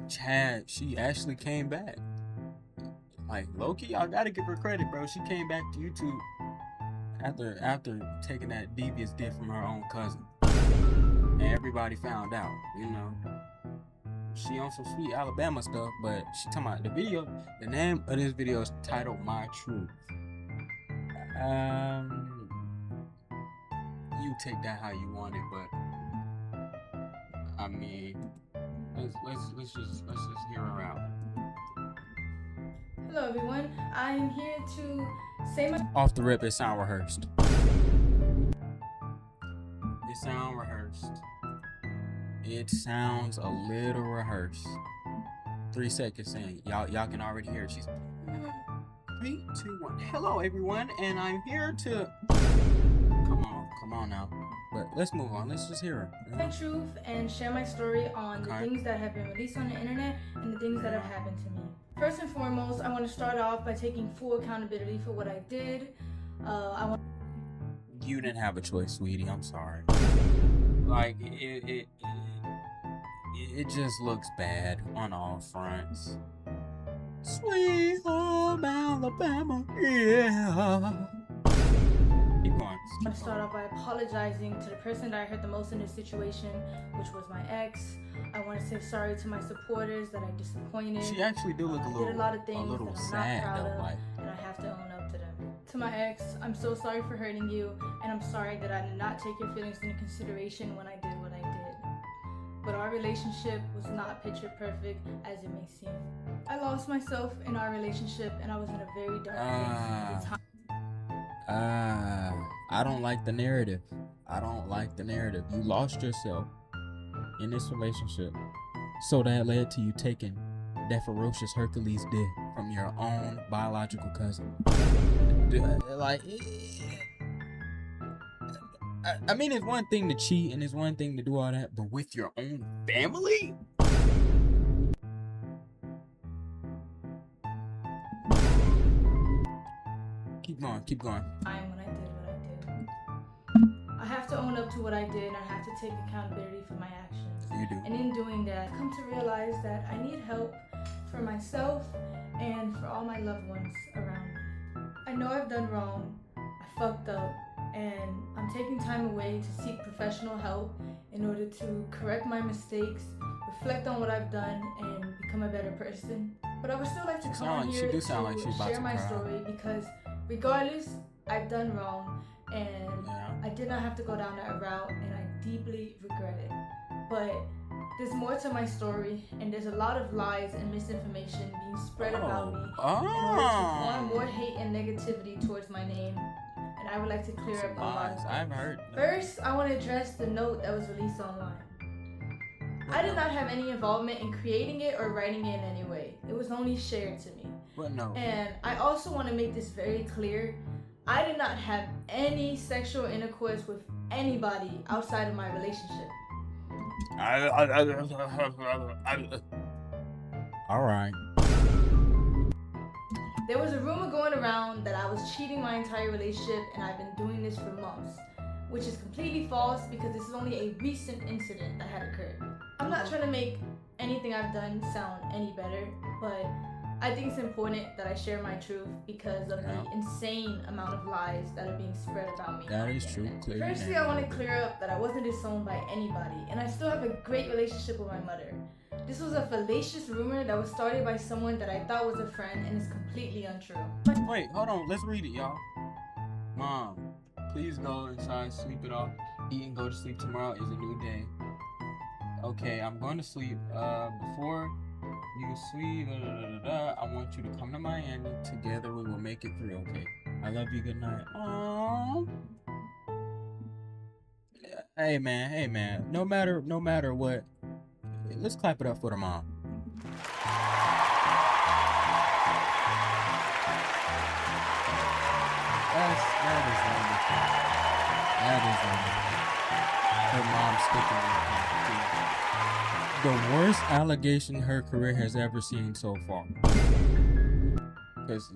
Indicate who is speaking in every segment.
Speaker 1: Chad, she actually came back. Like Loki, I gotta give her credit, bro. She came back to YouTube after taking that devious gift from her own cousin, and everybody found out. You know, she on some sweet Alabama stuff, but she talking about the video. The name of this video is titled "My Truth." You take that how you want it, but I mean, let's just hear her out.
Speaker 2: Hello everyone, I am here to say my...
Speaker 1: Off the rip, it sound rehearsed. It sounds a little rehearsed. 3 seconds in, y'all can already hear it. She's 3, 2, 1. Hello everyone, and I'm here to... Come on now. But let's move on. Let's just hear her.
Speaker 2: My truth and share my story on the things that have been released on the internet and the things that have happened to me. First and foremost, I want to start off by taking full accountability for what I did.
Speaker 1: You didn't have a choice, sweetie. I'm sorry. Like it just looks bad on all fronts. Sweet home Alabama, yeah. Keep going.
Speaker 2: I want to start off by apologizing to the person that I hurt the most in this situation, which was my ex. I want to say sorry to my supporters that I disappointed.
Speaker 1: She actually do look
Speaker 2: did a lot of things
Speaker 1: little
Speaker 2: that I'm
Speaker 1: sad,
Speaker 2: not proud
Speaker 1: though,
Speaker 2: of,
Speaker 1: like...
Speaker 2: and I have to own up to them. To my ex, I'm so sorry for hurting you, and I'm sorry that I did not take your feelings into consideration when I did what I did. But our relationship was not picture perfect as it may seem. I lost myself in our relationship, and I was in a very dark place at the time.
Speaker 1: I don't like the narrative. You lost yourself in this relationship, so that led to you taking that ferocious Hercules dick from your own biological cousin. Like, I mean, it's one thing to cheat and it's one thing to do all that, but with your own family? Keep going.
Speaker 2: When I did what I did, I have to own up to what I did, and I have to take accountability for my actions.
Speaker 1: You do.
Speaker 2: And in doing that, I come to realize that I need help for myself and for all my loved ones around me. I know I've done wrong, I fucked up, and I'm taking time away to seek professional help in order to correct my mistakes, reflect on what I've done, and become a better person. But I would still like to come on here to share my story, because regardless, I've done wrong, and I did not have to go down that route, and I deeply regret it. But there's more to my story, and there's a lot of lies and misinformation being spread about me in order to form more hate and negativity towards my name. And I would like to clear up a lot of things. First, I want to address the note that was released online. I did not have any involvement in creating it or writing it in any way. It was only shared to me. And I also want to make this very clear. I did not have any sexual intercourse with anybody outside of my relationship.
Speaker 1: All right.
Speaker 2: There was a rumor going around that I was cheating my entire relationship, and I've been doing this for months, which is completely false because this is only a recent incident that had occurred. I'm not trying to make anything I've done sound any better, but I think it's important that I share my truth because of the insane amount of lies that are being spread about me.
Speaker 1: That is true.
Speaker 2: Firstly, I want to clear up that I wasn't disowned by anybody, and I still have a great relationship with my mother. This was a fallacious rumor that was started by someone that I thought was a friend, and is completely untrue.
Speaker 1: Wait, hold on. Let's read it, y'all. Mom, please go inside, sleep it off. Eat and go to sleep. Tomorrow is a new day. Okay, I'm going to sleep. Before you sleep, I want you to come to Miami. Together we will make it through, okay? I love you. Good night. Aww. Hey man. No matter what, let's clap it up for the mom. That is wonderful. Her mom sticking with her. The worst allegation her career has ever seen so far. Because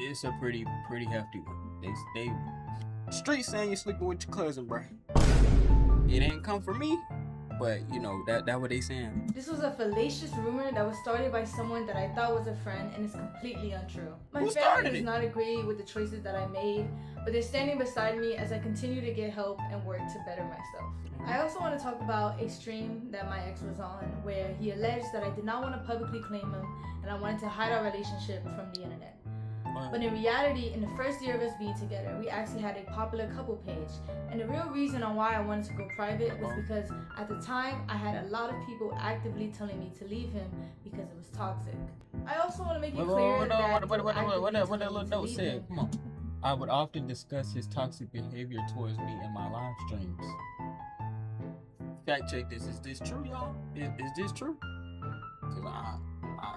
Speaker 1: it's a pretty hefty one. They street saying you're sleeping with your cousin, bro. It ain't come from me, but you know that what they saying.
Speaker 2: This was a fallacious rumor that was started by someone that I thought was a friend and is completely untrue. My
Speaker 1: Who
Speaker 2: family
Speaker 1: started
Speaker 2: does
Speaker 1: it?
Speaker 2: not agree with the choices that I made, but they're standing beside me as I continue to get help and work to better myself. I also want to talk about a stream that my ex was on where he alleged that I did not want to publicly claim him and I wanted to hide our relationship from the internet. But in reality, in the first year of us being together, we actually had a popular couple page. And the real reason on why I wanted to go private was because at the time, I had a lot of people actively telling me to leave him because it was toxic. I also want to make it clear that
Speaker 1: What that little note said? Come on. I would often discuss his toxic behavior towards me in my live streams. Fact check this. Is this true, y'all? Is this true? Cause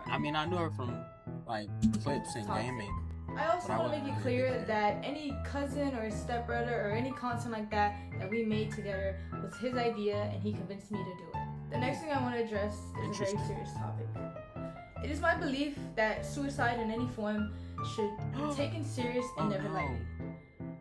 Speaker 1: I mean I know her from like clips and gaming.
Speaker 2: I also want to make it clear that any cousin or stepbrother or any content like that we made together was his idea and he convinced me to do it. The next thing I want to address is a very serious topic. It is my belief that suicide in any form should be taken serious and never lightly.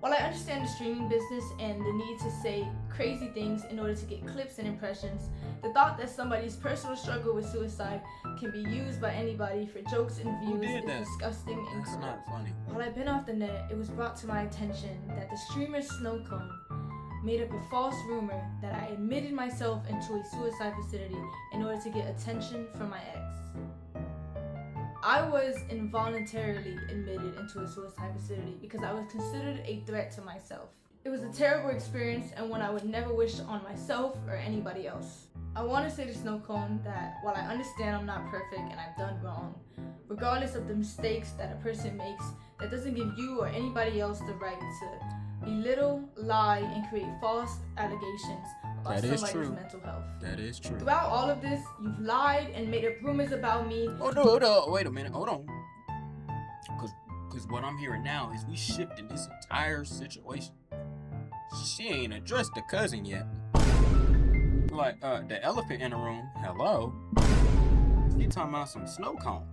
Speaker 2: While I understand the streaming business and the need to say crazy things in order to get clips and impressions, the thought that somebody's personal struggle with suicide can be used by anybody for jokes and views is disgusting and
Speaker 1: That's
Speaker 2: cruel.
Speaker 1: not funny.
Speaker 2: While I've been off the net, it was brought to my attention that the streamer Snowcone made up a false rumor that I admitted myself into a suicide facility in order to get attention from my ex. I was involuntarily admitted into a suicide facility because I was considered a threat to myself. It was a terrible experience and one I would never wish on myself or anybody else. I want to say to Snowcone that while I understand I'm not perfect and I've done wrong, regardless of the mistakes that a person makes, that doesn't give you or anybody else the right to belittle, lie, and create false allegations about somebody's mental health.
Speaker 1: That is true.
Speaker 2: Throughout all of this, you've lied and made up rumors about me.
Speaker 1: Hold on. Wait a minute. Hold on. Cause what I'm hearing now is we shifting this entire situation. She ain't addressed the cousin yet. Like, the elephant in the room. Hello. You talking about some snow cone?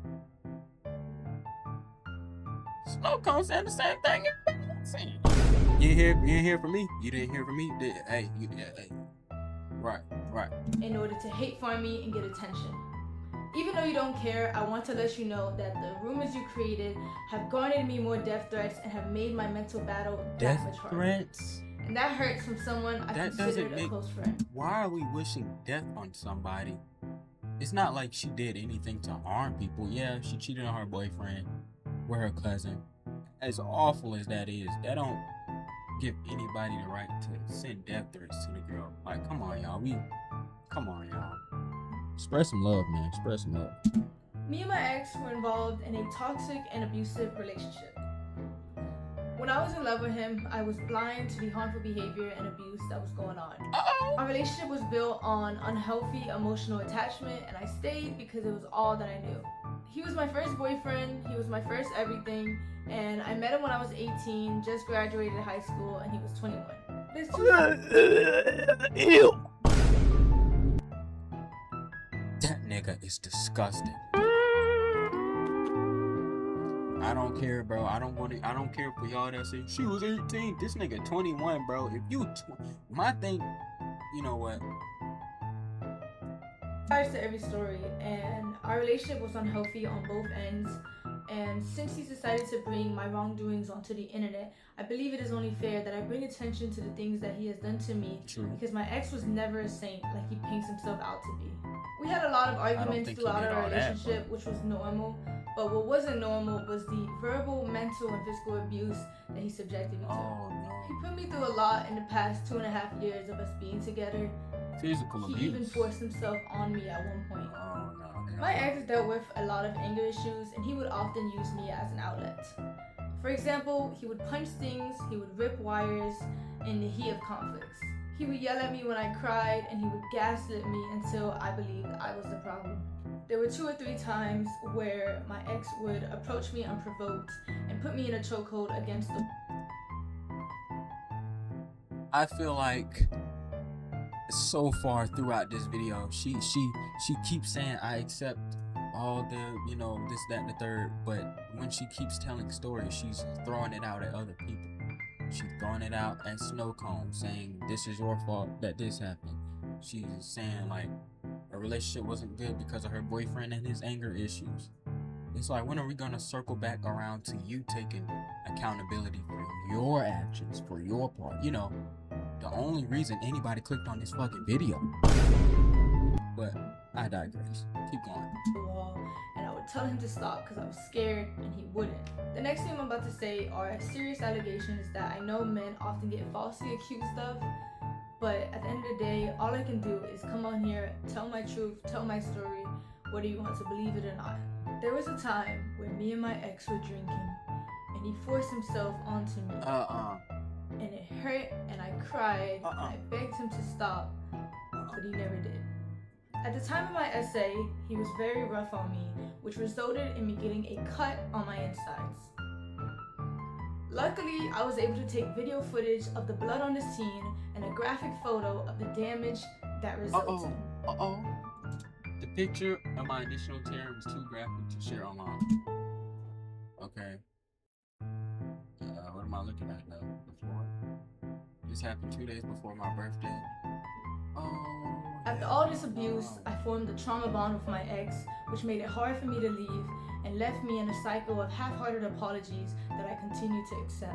Speaker 1: Snow cone saying the same thing everybody's saying. You didn't hear from me. You didn't hear from me. Hey. Right.
Speaker 2: In order to hate farm me and get attention. Even though you don't care, I want to let you know that the rumors you created have garnered me more death threats and have made my mental battle that much harder.
Speaker 1: Threats?
Speaker 2: And that hurts from someone I considered a close friend.
Speaker 1: Why are we wishing death on somebody? It's not like she did anything to harm people. Yeah, she cheated on her boyfriend with her cousin. As awful as that is, that don't give anybody the right to send death threats to the girl. Like, come on, y'all. Spread some love, man. Spread some love.
Speaker 2: Me and my ex were involved in a toxic and abusive relationship. When I was in love with him, I was blind to the harmful behavior and abuse that was going on. Our relationship was built on unhealthy emotional attachment, and I stayed because it was all that I knew. He was my first boyfriend, he was my first everything, and I met him when I was 18, just graduated high school, and he was 21.
Speaker 1: Ew. That nigga is disgusting. I don't care, bro. I don't care for y'all that say she was 18. This nigga 21, bro. If you, my thing, you know what?
Speaker 2: To every story, and our relationship was unhealthy on both ends. And since he's decided to bring my wrongdoings onto the internet, I believe it is only fair that I bring attention to the things that he has done to me.
Speaker 1: True.
Speaker 2: Because my ex was never a saint like he paints himself out to be. We had a lot of arguments throughout our relationship, which was normal. But what wasn't normal was the verbal, mental, and physical abuse that he subjected me to.
Speaker 1: Oh, no.
Speaker 2: He put me through a lot in the past 2.5 years of us being together.
Speaker 1: Physical abuse.
Speaker 2: He even forced himself on me at one point.
Speaker 1: Oh, no.
Speaker 2: My ex dealt with a lot of anger issues, and he would often use me as an outlet. For example, he would punch things, he would rip wires in the heat of conflicts. He would yell at me when I cried, and he would gaslit me until I believed I was the problem. There were 2 or 3 times where my ex would approach me unprovoked and put me in a chokehold against the...
Speaker 1: I feel like so far throughout this video, she keeps saying I accept all the, you know, this, that, and the third, but when she keeps telling stories, she's throwing it out at other people. She's throwing it out at Snowcone, saying this is your fault that this happened. she's saying like a relationship wasn't good because of her boyfriend and his anger issues. It's like, when are we gonna circle back around to you taking accountability for your actions, for your part? You know, the only reason anybody clicked on this fucking video. But I digress. Keep going.
Speaker 2: The wall, and I would tell him to stop because I was scared and he wouldn't. The next thing I'm about to say are serious allegations that I know men often get falsely accused of, but at the end of the day, all I can do is come on here, tell my truth, tell my story, whether you want to believe it or not. There was a time where me and my ex were drinking, and he forced himself onto me. And it hurt, and I cried, and I begged him to stop, but he never did. At the time of my essay, he was very rough on me, which resulted in me getting a cut on my insides. Luckily, I was able to take video footage of the blood on the scene and a graphic photo of the damage that resulted.
Speaker 1: The picture of my initial tear was too graphic to share online. Okay. What am I looking at now? Before? This happened 2 days before my birthday.
Speaker 2: After all this abuse, I formed a trauma bond with my ex, which made it hard for me to leave and left me in a cycle of half-hearted apologies that I continue to accept.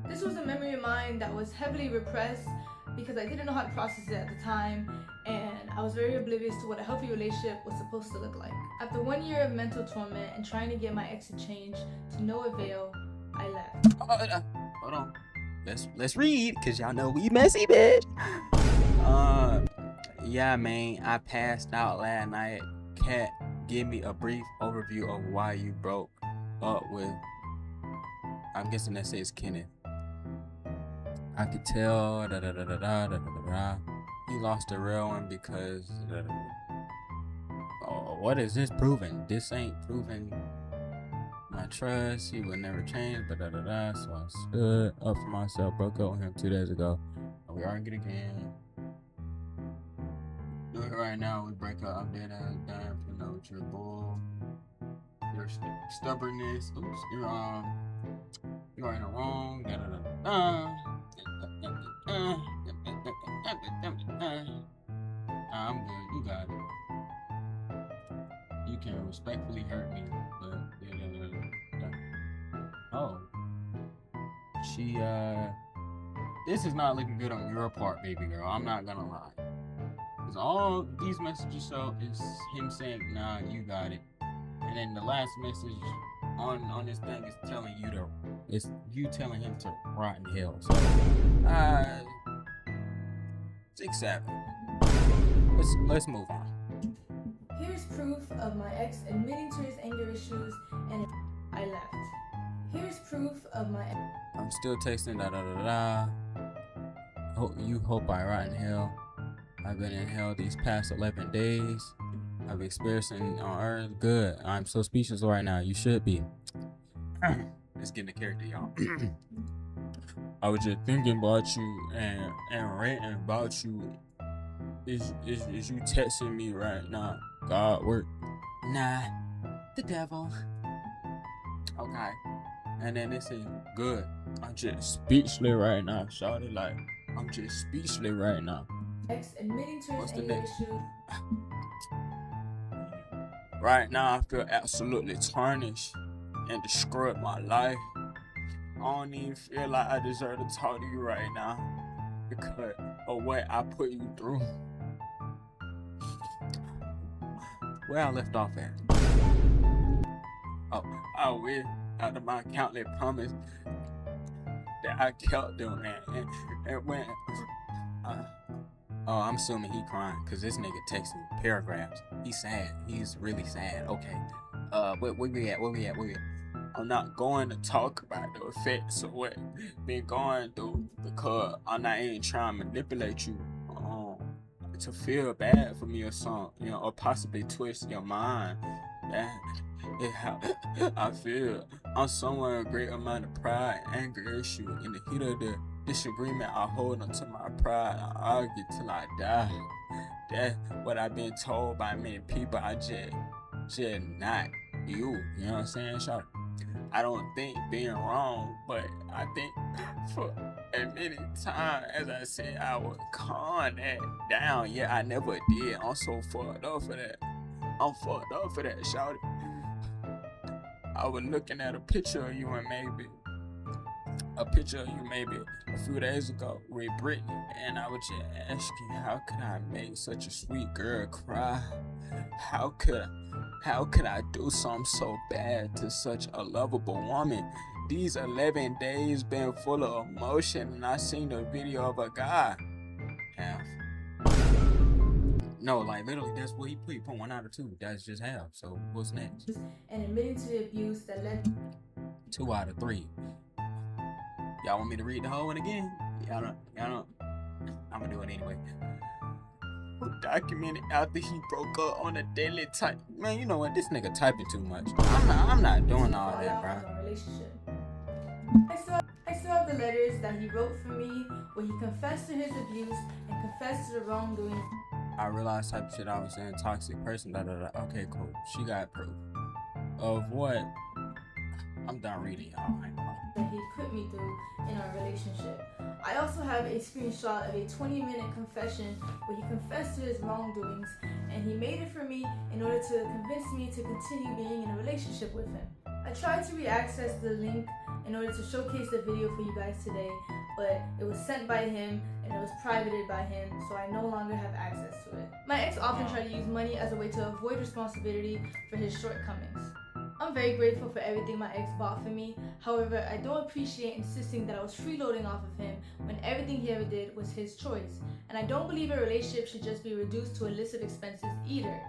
Speaker 2: This was a memory of mine that was heavily repressed because I didn't know how to process it at the time, and I was very oblivious to what a healthy relationship was supposed to look like. After 1 year of mental torment and trying to get my ex to change, to no avail, I left.
Speaker 1: Hold on. Let's read, cause y'all know we messy, bitch. Yeah, man, I passed out last night. Cat, give me a brief overview of why you broke up with, I'm guessing that says Kenneth. I could tell, he lost the real one because, what is this proving? This ain't proving my trust. He would never change, so I stood up for myself, broke up with him 2 days ago. We argued again. Do it right now, we break up. I'm dead ass dying for know with your bull. Your stubbornness. Oops, you're in the wrong. I'm good. You got it. You can respectfully hurt me, but she this is not looking good on your part, baby girl. I'm not gonna lie. Cause all these messages show is him saying, "Nah, you got it," and then the last message on this thing is telling you it's you telling him to rot in hell. So, 6-7. Let's move on.
Speaker 2: Here's proof of my ex admitting to his anger issues, and I left. Here's proof of my.
Speaker 1: I'm still texting. Hope I rot in hell. I've been in hell these past 11 days. I've experienced on earth. Good. I'm so speechless right now. You should be. Let's get in the character, y'all. I was just thinking about you and ranting about you. Is you texting me right now? God work. Nah, the devil. Okay. And then this is good. I'm just speechless right now. Shouted like I'm just speechless right now.
Speaker 2: Ex admitting to his anger issues.
Speaker 1: Right now I feel absolutely tarnished and destroyed my life. I don't even feel like I deserve to talk to you right now because of what I put you through. Where I left off at. I wish out of my countless promise that I kept them, and when I'm assuming he crying because this nigga texting paragraphs. He's sad. He's really sad. Okay. Where we at? I'm not going to talk about the effects of what been going through because I'm not even trying to manipulate you to feel bad for me or something, or possibly twist your mind. That is how I feel. I'm somewhere a great amount of pride and anger issue. In the heat of the disagreement, I hold on to my pride. I argue till I die. That's what I've been told by many people. I just not you. You know what I'm saying, Shark? I don't think being wrong, but I think for a many times, as I said, I would calm that down. Yeah, I never did. I'm so fucked up for that. I'm fucked up for that, shawty. I was looking at a picture of you and maybe a few days ago with Brittany, and I was just asking, how could I make such a sweet girl cry? How could I do something so bad to such a lovable woman? These 11 days been full of emotion, and I seen the video of a guy. Half. No, like literally, that's what he put. He put 1 out of 2. That's just half. So what's next?
Speaker 2: And admitting to the abuse that led
Speaker 1: 2 out of 3. Y'all want me to read the whole one again? Y'all don't. I'm gonna do it anyway. Who documented after he broke up on a daily type? Man, you know what? This nigga typing too much. I'm not doing all that, bro.
Speaker 2: our relationship. I still have the letters that he wrote for me where he confessed to his abuse and confessed to the wrongdoing.
Speaker 1: I realized type of shit I was saying, toxic person, Okay, cool. She got proof. Of what? I'm done reading, y'all.
Speaker 2: That he put me through in our relationship. I also have a screenshot of a 20-minute confession where he confessed to his wrongdoings, and he made it for me in order to convince me to continue being in a relationship with him. I tried to re-access the link in order to showcase the video for you guys today, but it was sent by him and it was privated by him, so I no longer have access to it. My ex often tried to use money as a way to avoid responsibility for his shortcomings. I'm very grateful for everything my ex bought for me. However, I don't appreciate insisting that I was freeloading off of him when everything he ever did was his choice. And I don't believe a relationship should just be reduced to illicit expenses either.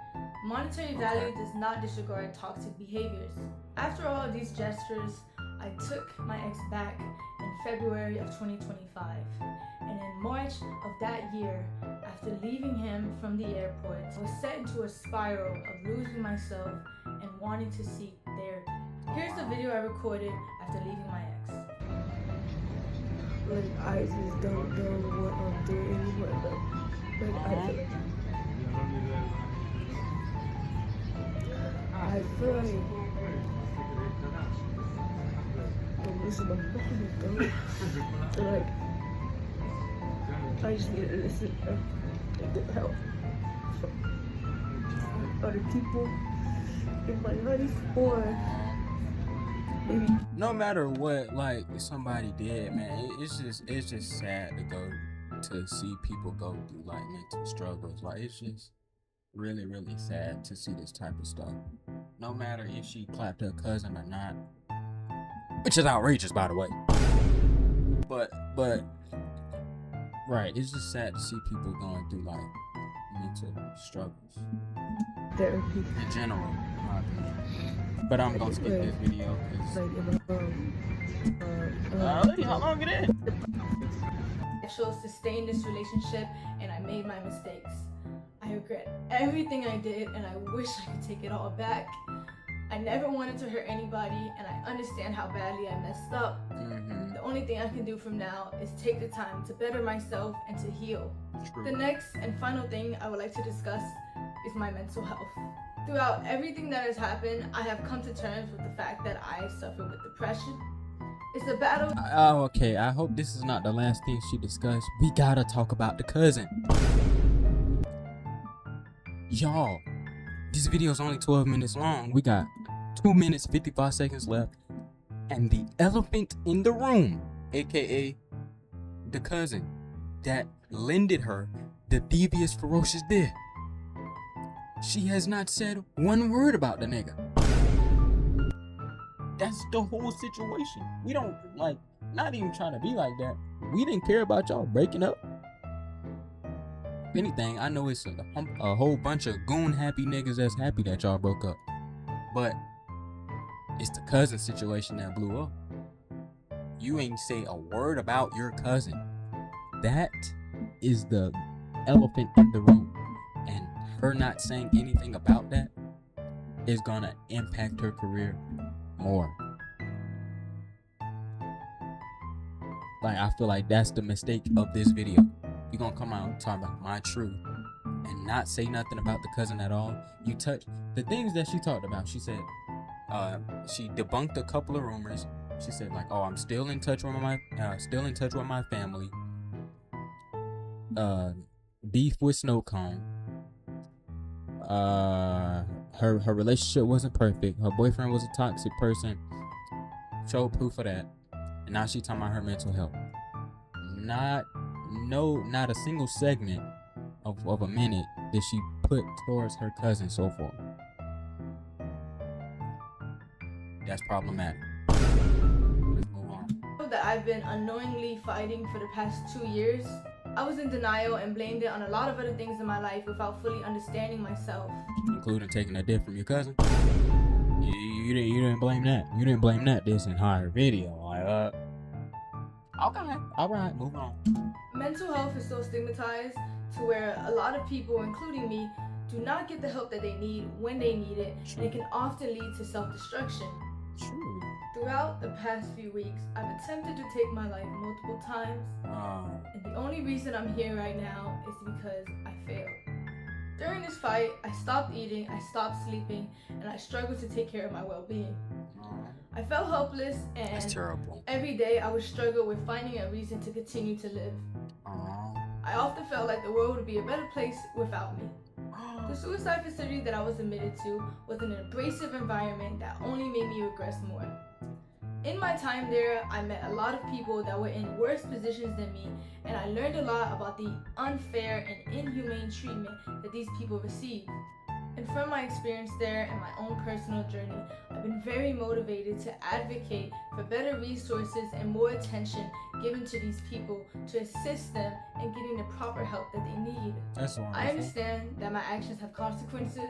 Speaker 2: Monetary value does not disregard toxic behaviors. After all of these gestures, I took my ex back in February of 2025. And in March of that year, after leaving him from the airport, I was set into a spiral of losing myself and wanting to seek therapy. Here's the video I recorded after leaving my ex.
Speaker 3: Like, I just don't know what I'm doing anymore. I feel like I'm losing my fucking throat. So like, I just need to listen and get help from other people in my life, or maybe.
Speaker 1: No matter what, like somebody did, man, it's just sad to go to see people go through like mental struggles. Like it's just really, really sad to see this type of stuff. No matter if she clapped her cousin or not, which is outrageous, by the way. But right, it's just sad to see people going through like mental struggles.
Speaker 3: Therapy.
Speaker 1: In general, in my opinion. But I'm gonna skip this video because how long it is?
Speaker 2: I chose to stay in this relationship and I made my mistakes. I regret everything I did and I wish I could take it all back. I never wanted to hurt anybody and I understand how badly I messed up.
Speaker 1: Mm-hmm.
Speaker 2: The only thing I can do from now is take the time to better myself and to heal.
Speaker 1: True.
Speaker 2: The next and final thing I would like to discuss is my mental health. Throughout everything that has happened, I have come to terms with the fact that I suffer with depression. It's a battle.
Speaker 1: Oh, okay. I hope this is not the last thing she discussed. We gotta talk about the cousin. Y'all, this video is only 12 minutes long. We got 2 minutes, 55 seconds left. And the elephant in the room, aka the cousin that lended her the devious, ferocious dick. She has not said one word about the nigga. That's the whole situation. We don't, like, not even trying to be like that. We didn't care about y'all breaking up. If anything, I know it's a whole bunch of goon happy niggas that's happy that y'all broke up. But it's the cousin situation that blew up. You ain't say a word about your cousin. That is the elephant in the room. And her not saying anything about that is gonna impact her career more. Like, I feel like that's the mistake of this video. You're gonna come out and talk about my truth and not say nothing about the cousin at all. You touch the things that she talked about. She said She debunked a couple of rumors. She said like, "Oh, I'm still in touch with my family. Beef with Snow Cone. Her relationship wasn't perfect. Her boyfriend was a toxic person. Showed proof of that. And now she talking about her mental health. Not a single segment of a minute that she put towards her cousin so far. That's problematic. Let's move on.
Speaker 2: That I've been unknowingly fighting for the past 2 years. I was in denial and blamed it on a lot of other things in my life without fully understanding myself.
Speaker 1: Including taking a dip from your cousin. You didn't blame that. You didn't blame that this entire video. Like, okay, all right, move on.
Speaker 2: Mental health is so stigmatized to where a lot of people, including me, do not get the help that they need when they need it, and it can often lead to self-destruction.
Speaker 1: True.
Speaker 2: Throughout the past few weeks, I've attempted to take my life multiple times, and the only reason I'm here right now is because I failed. During this fight, I stopped eating, I stopped sleeping, and I struggled to take care of my well-being. I felt helpless, and
Speaker 1: That's terrible.
Speaker 2: every day I would struggle with finding a reason to continue to live. I often felt like the world would be a better place without me. The suicide facility that I was admitted to was an abrasive environment that only made me regress more. In my time there, I met a lot of people that were in worse positions than me, and I learned a lot about the unfair and inhumane treatment that these people receive. And from my experience there and my own personal journey, I've been very motivated to advocate for better resources and more attention given to these people to assist them in getting the proper help that they need.
Speaker 1: That's wonderful.
Speaker 2: I understand that my actions have consequences,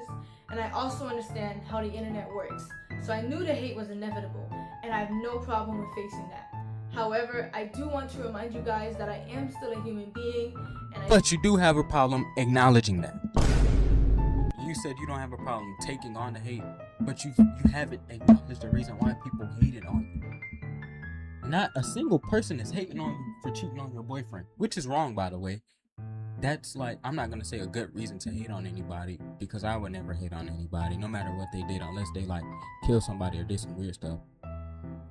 Speaker 2: and I also understand how the internet works. So I knew the hate was inevitable, and I have no problem with facing that. However, I do want to remind you guys that I am still a human being, and
Speaker 1: But you do have a problem acknowledging that. You said you don't have a problem taking on the hate, but you haven't acknowledged the reason why people hated on you. Not a single person is hating on you for cheating on your boyfriend, which is wrong, by the way. That's like, I'm not gonna say a good reason to hate on anybody, because I would never hate on anybody, no matter what they did, unless they like kill somebody or did some weird stuff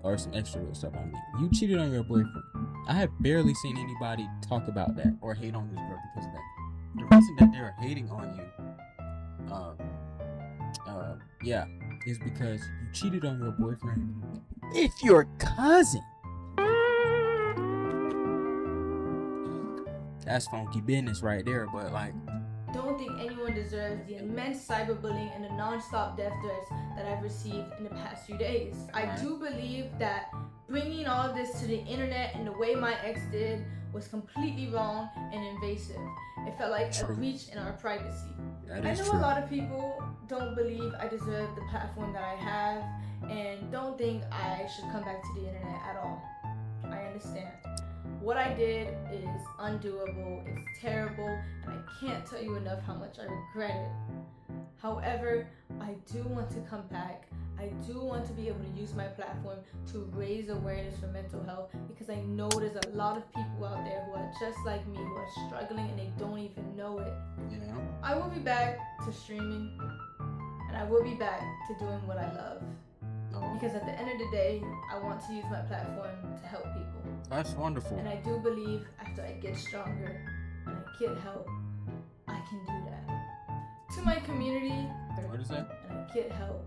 Speaker 1: or some extra weird stuff on me. You cheated on your boyfriend. I have barely seen anybody talk about that or hate on this girl because of that. The reason that they're hating on you, is because you cheated on your boyfriend with your cousin. That's funky business right there, but like,
Speaker 2: don't think anyone deserves the immense cyberbullying and the non-stop death threats that I've received in the past few days. I do believe that bringing all of this to the internet in the way my ex did was completely wrong and invasive. It felt like a breach in our privacy. I know a lot of people don't believe I deserve the platform that I have and don't think I should come back to the internet at all. I understand. What I did is undoable, it's terrible, and I can't tell you enough how much I regret it. However, I do want to come back. I do want to be able to use my platform to raise awareness for mental health, because I know there's a lot of people out there who are just like me, who are struggling and they don't even know it.
Speaker 1: Yeah.
Speaker 2: I will be back to streaming, and I will be back to doing what I love. Because at the end of the day, I want to use my platform to help people.
Speaker 1: That's wonderful.
Speaker 2: And I do believe after I get stronger and I get help, I can do that. To my community,
Speaker 1: What is that?
Speaker 2: and I get help,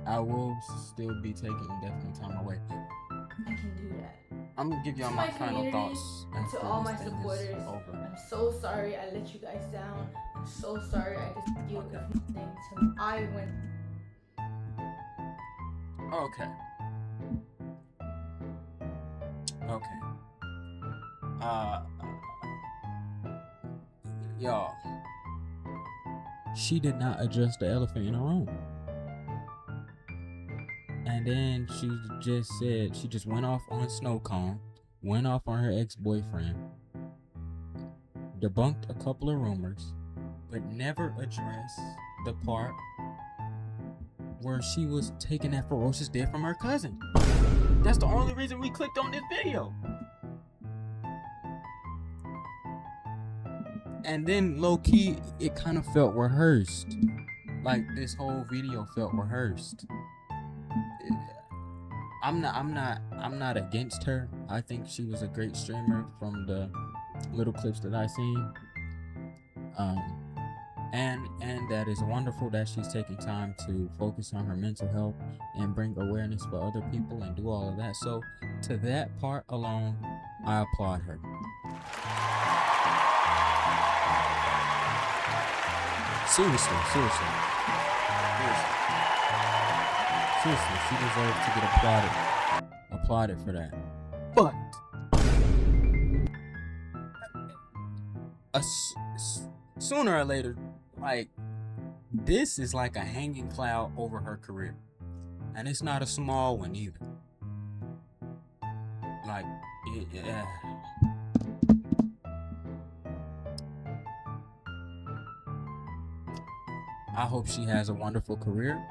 Speaker 1: I will still be taking indefinite time away.
Speaker 2: I can do that.
Speaker 1: I'm gonna give y'all
Speaker 2: To
Speaker 1: my
Speaker 2: my
Speaker 1: final
Speaker 2: community,
Speaker 1: thoughts.
Speaker 2: and to
Speaker 1: after
Speaker 2: all
Speaker 1: this
Speaker 2: my
Speaker 1: thing is
Speaker 2: supporters,
Speaker 1: over.
Speaker 2: I'm so sorry I let you guys down. I'm so sorry I just deal with things I went.
Speaker 1: Okay. Y'all. She did not address the elephant in the room. And then she just went off on Snow Cone, went off on her ex-boyfriend, debunked a couple of rumors, but never addressed the part where she was taking that ferocious death from her cousin. That's the only reason we clicked on this video. And then low-key, it kind of felt rehearsed. Like this whole video felt rehearsed. I'm not against her. I think she was a great streamer from the little clips that I seen. And that is wonderful that she's taking time to focus on her mental health and bring awareness for other people and do all of that. So to that part alone, I applaud her. Seriously, she deserves to get applauded for that. But sooner or later, like, this is like a hanging cloud over her career, and it's not a small one either. Like, yeah. I hope she has a wonderful career.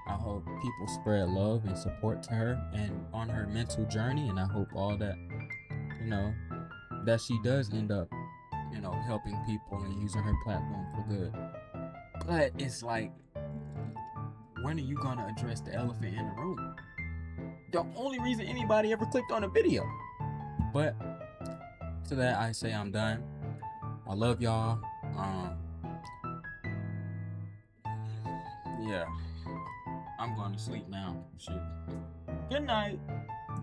Speaker 1: I hope people spread love and support to her and on her mental journey, and I hope all that, that she does end up, helping people and using her platform for good. But it's like, when are you gonna address the elephant in the room? The only reason anybody ever clicked on a video. But to that, I say I'm done. I love y'all. Yeah, I'm going to sleep now. Shit. Good night.